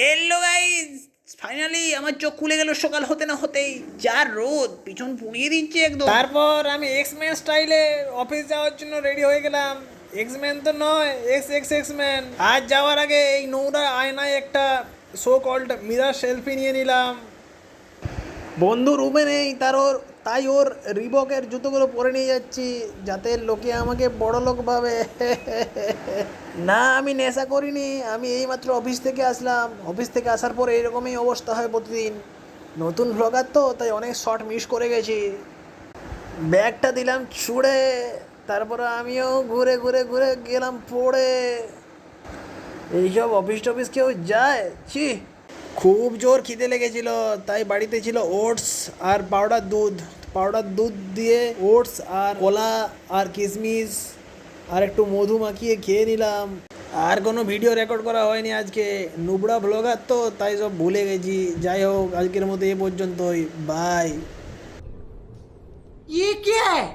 Hello guys, finally আমার চোখ খুলে গেল সকাল হতে না হতেই। যা রোদ, পিছন পুড়িয়ে দিচ্ছে একদম। তারপর আমি এক্সম্যান স্টাইলে অফিস যাওয়ার জন্য রেডি হয়ে গেলাম। এক্সম্যান তো নয়, এক্সম্যান। আজ যাওয়ার আগে এই নোংরা আয়নায় একটা সো কল্ড মিরার সেলফি নিয়ে নিলাম। বন্ধু রুমে নেই, তাই ওর রিবকের জুতোগুলো পরে নিয়ে যাচ্ছি যাতে লোকে আমাকে বড় লোক ভাবে। না, আমি নেশা করিনি, আমি এইমাত্র অফিস থেকে আসলাম। অফিস থেকে আসার পর এইরকমই অবস্থা হয় প্রতিদিন। নতুন ভ্লগার তো, তাই অনেক শর্ট মিস করে গেছি। ব্যাগটা দিলাম ছুঁড়ে, তারপরে আমিও ঘুরে ঘুরে ঘুরে গেলাম পড়ে। এইসব অফিস টফিস কেউ যায়? ছি, খুব জোর খিদে লেগেছিল, তাই বাড়িতে ছিল ওটস আর পাউডার দুধ দিয়ে ওটস আর কলা আর কিশমিশ আর একটু মধু মাখিয়ে খেয়ে নিলাম। আর কোনো ভিডিও রেকর্ড করা হয়নি আজকে, নুবড়া ব্লগার তো, তাই সব ভুলে গেছি। যাই হোক, আজকের মতো এ পর্যন্তই, বাই। ये क्या है?